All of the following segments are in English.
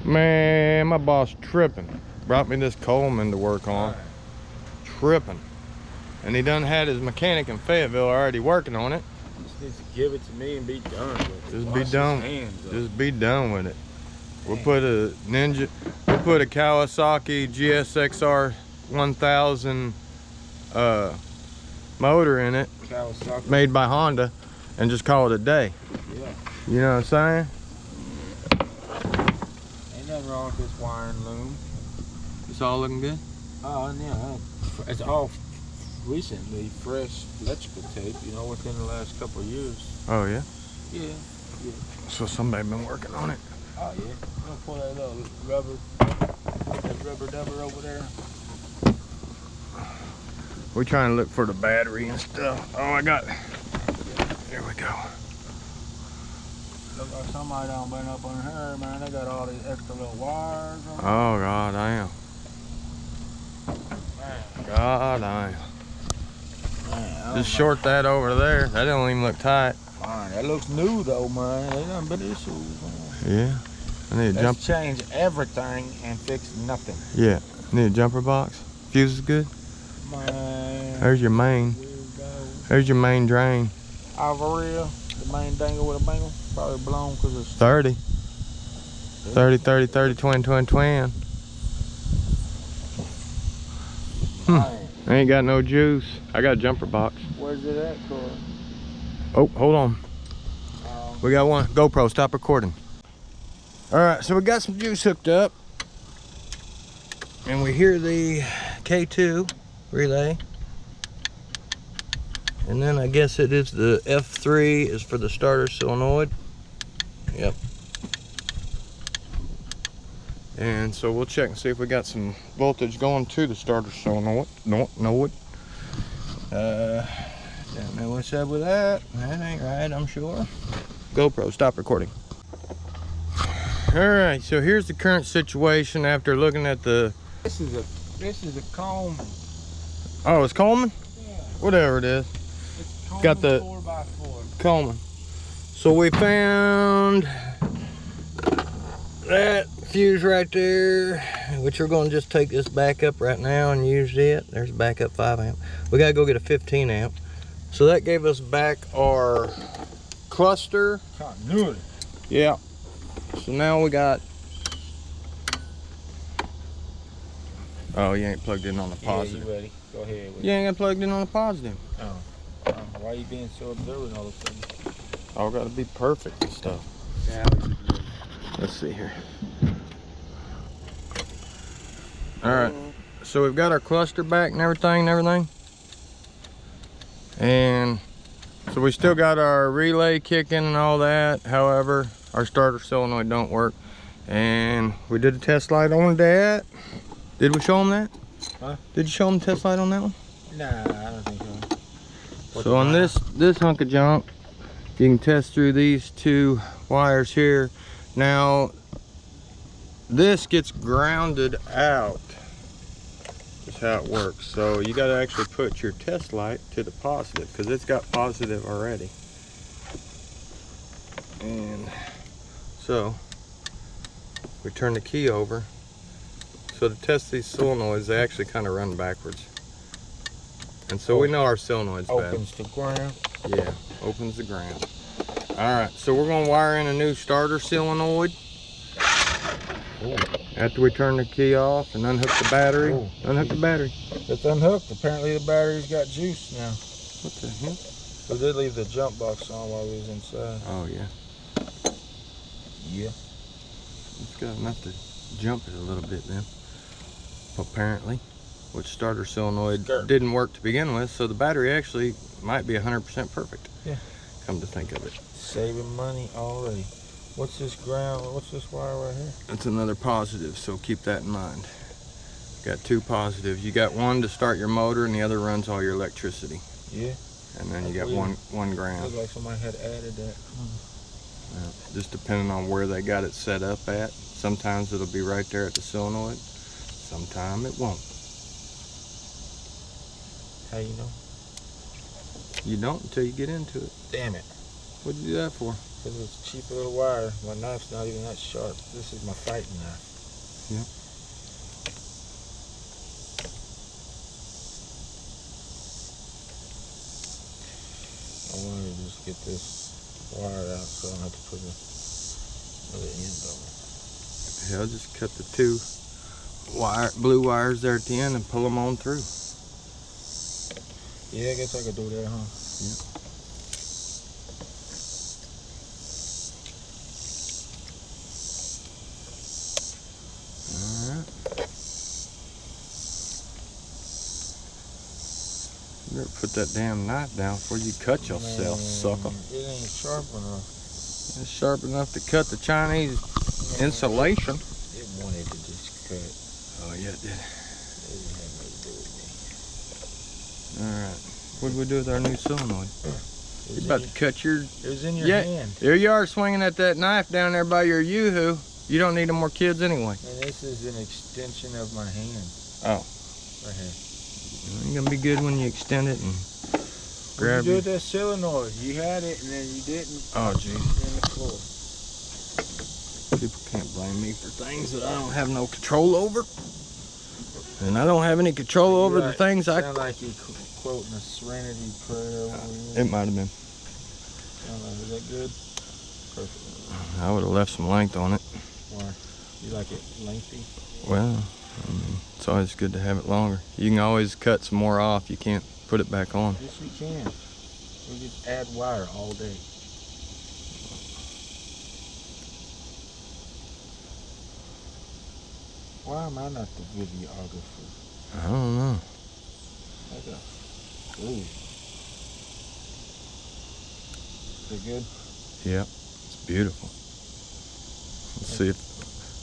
Man, my boss tripping. Brought me this Coleman to work on. Tripping. And he done had his mechanic in Fayetteville already working on it. Just needs to give it to me and be done with it. Just be done. Just be done with it. We'll put a we'll put a Kawasaki GSXR 1000 motor in it. Kawasaki. Made by Honda, and just call it a day. Yeah. You know what I'm saying? Ain't nothing wrong with this wiring loom. It's all looking good? Oh, yeah. It's all recently fresh electrical tape, you know, within the last couple of years. Oh, yeah? Yeah. So somebody been working on it. Oh, yeah. I'm gonna pull that little rubber dubber over there. We're trying to look for the battery and stuff. Oh, I got it. Here we go. Look like somebody done been up on her, man. They got all these extra little wires on. Oh, God damn. Man. God damn. Man, just short that over there. That don't even look tight. Fine. That looks new though, man. They done been issues, man. Yeah. I need a jump. Change everything and fix nothing. Yeah. Need a jumper box. Fuse is good. Man. There's your main. There's your main drain. Alvaria, the main dangle with a bangle. Probably blown because it's 30. 30, 30, 30, 20, 20, 20. I ain't got no juice. I got a jumper box. Where's it at, Corey? Oh, hold on. We got one. GoPro, stop recording. All right, so we got some juice hooked up. And we hear the K2 relay. And then I guess it is the F3 is for the starter solenoid. Yep. And so we'll check and see if we got some voltage going to the starter solenoid. Don't know it. Don't know what's up with that. That ain't right, I'm sure. GoPro, stop recording. All right, so here's the current situation after looking at the. This is a comb. Oh, it's Coleman? Yeah. Whatever it is. It's Coleman Got the 4x4. Coleman. So we found that fuse right there, which we're going to just take this back up right now and use it. There's a backup 5 amp. We got to go get a 15 amp. So that gave us back our cluster. Continuity. Yeah. So now we got. Oh, you ain't plugged in on the positive. Yeah, you ready? Go ahead. You ain't got plugged in on the positive. Oh. Why are you being so observant all of a sudden? All got to be perfect and stuff. Yeah. Let's see here. All right. So we've got our cluster back and everything. And so we still got our relay kicking and all that. However, our starter solenoid don't work. And we did a test light on that. Did we show them that? Huh? Did you show them the test light on that one? Nah, I don't think so. So on this hunk of junk, you can test through these 2 wires here. Now, this gets grounded out. That's how it works. So you got to actually put your test light to the positive because it's got positive already. And so we turn the key over. So to test these solenoids, they actually kind of run backwards. And so we know our solenoid's bad. Opens to ground. Yeah, opens the ground. All right, so we're gonna wire in a new starter solenoid. Ooh. After we turn the key off and unhook the battery. Ooh. Unhook the battery. It's unhooked. Apparently the battery's got juice now. What the hell? We did leave the jump box on while we was inside. Oh yeah. Yeah. It's got enough to jump it a little bit then. Apparently. Which starter solenoid didn't work to begin with, so the battery actually might be 100% perfect. Yeah. Come to think of it. Saving money already. What's this ground? What's this wire right here? That's another positive, so keep that in mind. Got 2 positives. You got one to start your motor and the other runs all your electricity. Yeah. And then you got one ground. Looks like somebody had added that. Just depending on where they got it set up at. Sometimes it'll be right there at the solenoid. Sometimes it won't. How you know? You don't until you get into it. Damn it. What'd you do that for? Because it's a cheap little wire. My knife's not even that sharp. This is my fighting knife. Yep. I wanted to just get this wire out so I don't have to put another end on it. Yeah, I'll just cut the two blue wires there at the end and pull them on through. Yeah, I guess I could do that, huh? Yep. Alright. You better put that damn knife down before you cut yourself, sucker. It ain't sharp enough. It's sharp enough to cut the Chinese insulation. It wanted to just cut. Oh yeah, it did. It didn't have nothing to do with me. Alright. What do we do with our new solenoid? You're about to cut your... It was in your hand. There you are swinging at that knife down there by your yoo-hoo. You don't need no more kids anyway. And this is an extension of my hand. Oh. Right here. It's gonna be good when you extend it and grab What you do with that solenoid? You had it and then you didn't. Oh, jeez. In the floor. People can't blame me for things that I don't have no control over. And I don't have any control over the things I... Sound like you quoting a Serenity prayer over here. It might have been. Is that good? Perfect. I would have left some length on it. Why? You like it lengthy? Well, I mean, it's always good to have it longer. You can always cut some more off. You can't put it back on. Yes, you can. We just add wire all day. Why am I not the videographer? I don't know. Ooh. Is it good? Yep, it's beautiful. Let's see if,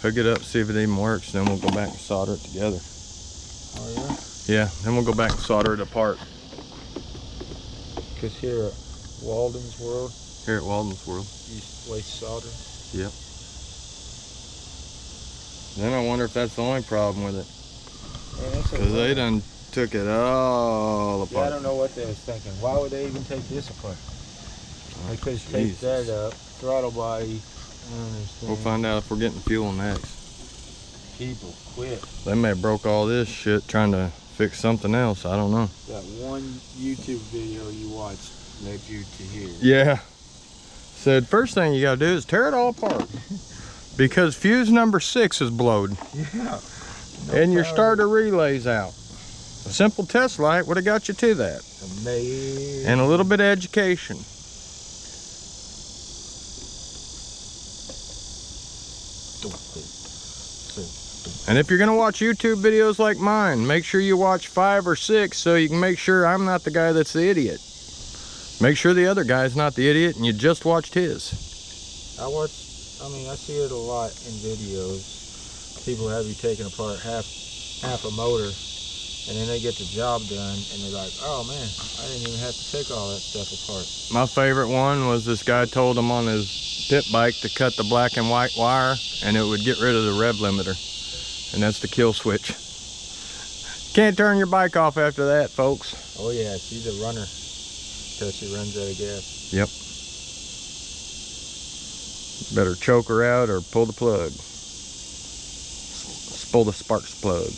hook it up, see if it even works, then we'll go back and solder it together. Oh yeah? Yeah, then we'll go back and solder it apart. Because here at Walden's World, Here at Walden's World. you waste solder. Yep. Then I wonder if that's the only problem with it. Because they done took it all apart. Yeah, I don't know what they was thinking. Why would they even take this apart? They could take that up, throttle body. I don't understand. We'll find out if we're getting fuel next. People quit. They may have broke all this shit trying to fix something else. I don't know. That one YouTube video you watched led you to here. Yeah. Said first thing you gotta do is tear it all apart. Because fuse number 6 is blowed. Yeah. And your starter relay's out. A simple test light would have got you to that. Amazing. And a little bit of education. And if you're gonna watch YouTube videos like mine, make sure you watch 5 or 6 so you can make sure I'm not the guy that's the idiot. Make sure the other guy's not the idiot and you just watched his. I see it a lot in videos. People have you taking apart half a motor, and then they get the job done, and they're like, oh man, I didn't even have to take all that stuff apart. My favorite one was this guy told him on his pit bike to cut the black and white wire, and it would get rid of the rev limiter. And that's the kill switch. Can't turn your bike off after that, folks. Oh yeah, she's a runner until she runs out of gas. Yep. Better choke her out or pull the plug. Pull the sparks plug.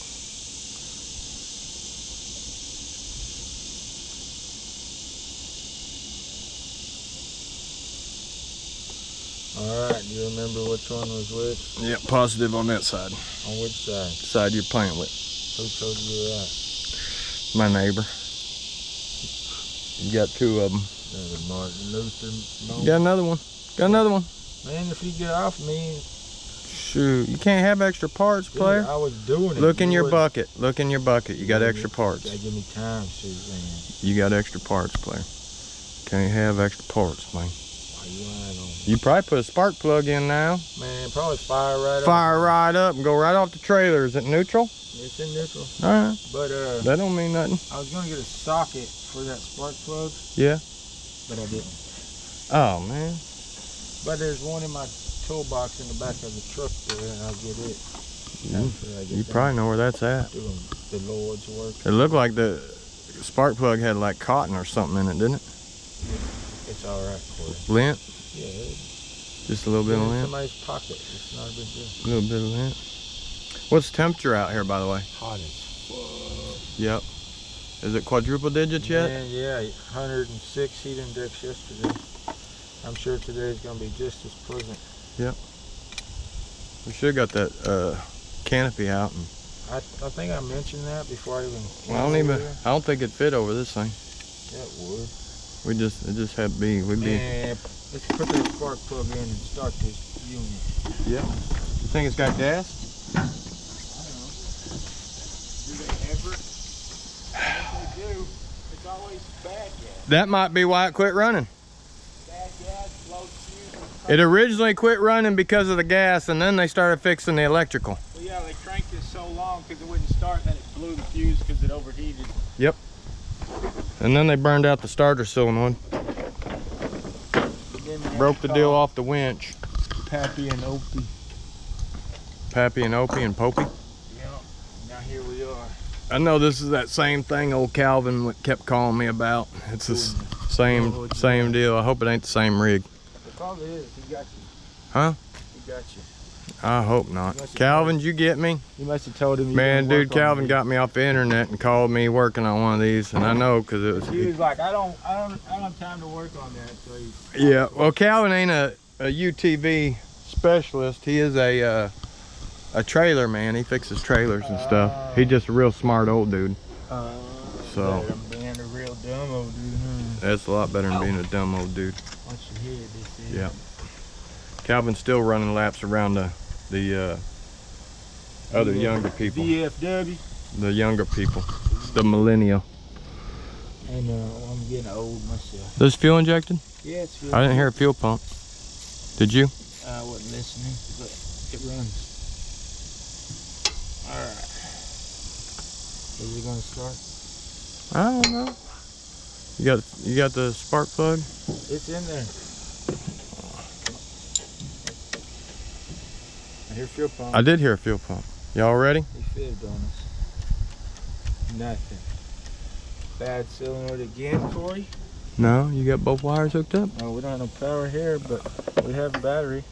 Alright, do you remember which one was which? Yep, positive on that side. On which side? Side you're playing with. Who told you that? My neighbor. You got 2 of them. Martin Luther moment. Got another one. Got another one. Man, if you get off me. Shoot, you can't have extra parts, player. I was doing it. Look in your bucket. Look in your bucket. You got extra parts. You gotta give me time, shoot, man. You got extra parts, player. Can't have extra parts, man. Why you lying on me? You probably put a spark plug in now. Man, probably fire right up. Fire right up and go right off the trailer. Is it neutral? It's in neutral. Alright. But that don't mean nothing. I was gonna get a socket for that spark plug. Yeah. But I didn't. Oh man. But there's one in my toolbox in the back of the truck there, and I'll get it. You probably know where that's at. Doing the Lord's work. It looked like the spark plug had like cotton or something in it, didn't it? It's alright for you. Lint? Yeah. Just a little bit of in lint. somebody's pocket. It's not a big deal. A little bit of lint. What's the temperature out here, by the way? Hot as fuck. Yep. Is it quadruple digits yet? Man, yeah, 106 heat index yesterday. I'm sure today's gonna be just as pleasant. Yep. We should have got that canopy out. And I think I mentioned that before I even. I don't think it fit over this thing. Yeah, it would. It just had to be. Man, let's put that spark plug in and start this unit. Yep. You think it's got gas? I don't know. Do they ever? If they do, it's always bad gas. That might be why it quit running. Bad gas, low fuse. It originally quit running because of the gas, and then they started fixing the electrical. Well, yeah, they cranked it so long because it wouldn't start, then it blew the fuse because it overheated. Yep. And then they burned out the starter solenoid. Broke the deal off the winch. Pappy and Opie. Pappy and Opie and Popey. Yeah, now here we are. I know this is that same thing old Calvin kept calling me about. It's the same deal. I hope it ain't the same rig. It probably is. He got you. Huh? He got you. I hope not. Calvin, did you get me? You must have told him. Man, dude, Calvin got me off the internet and called me working on one of these, and I know because it was. He was like, I don't have time to work on that. So yeah, well, Calvin ain't a UTV specialist. He is a trailer man. He fixes trailers and stuff. He's just a real smart old dude. So. I'm being a real dumb old dude. That's a lot better than being a dumb old dude. Once you hear this. Yeah. Calvin's still running laps around the other younger people. VFW. The younger people. The millennial. I know, I'm getting old myself. This fuel injected? Yeah, it's fuel. I didn't hear a fuel pump. Did you? I wasn't listening, but it runs. Alright. Is it gonna start? I don't know. You got the spark plug? It's in there. I hear fuel pump. I did hear a fuel pump. Y'all ready? He fibbed on us. Nothing. Bad solenoid again, Corey? No, you got both wires hooked up? Oh, we don't have no power here, but we have a battery.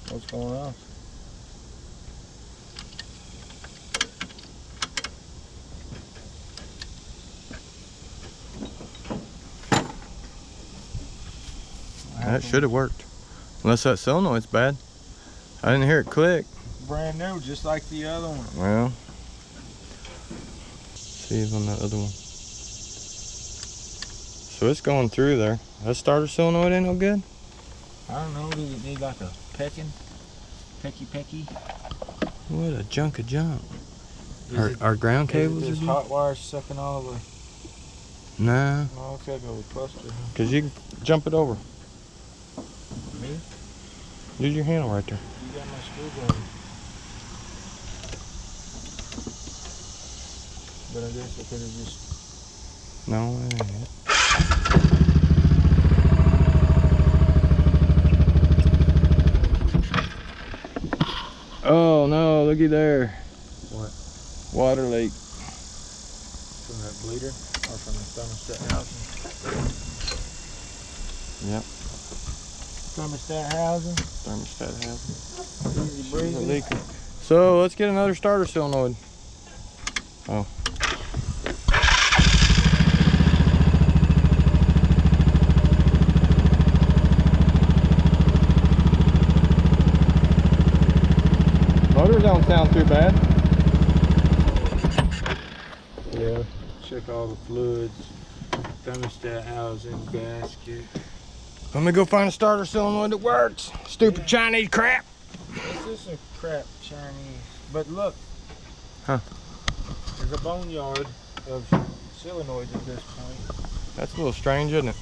What's going on? That should have worked. Unless that solenoid's bad. I didn't hear it click. Brand new, just like the other one. Well, see if on that other one. So it's going through there. That starter solenoid ain't no good? I don't know, does it need like a pecky? What a junk of junk. Our ground cables Is are it hot wires sucking all the... Nah. Oh, okay, go with cluster. Cause you can jump it over. Me? Use your handle right there. You got my screwdriver. But I guess I could have just... No, that ain't it. Oh no, looky there. What? Water leak. From that bleeder? Or from the thermostat housing? Yep. Thermostat housing? Thermostat housing. Easy breezy. Leaking. So let's get another starter solenoid. Oh. Motor don't sound too bad. Yeah, check all the fluids, thermostat housing, gasket. Let me go find a starter solenoid that works. Stupid Chinese crap. This is some crap Chinese. But look. Huh. There's a boneyard of solenoids at this point. That's a little strange, isn't it?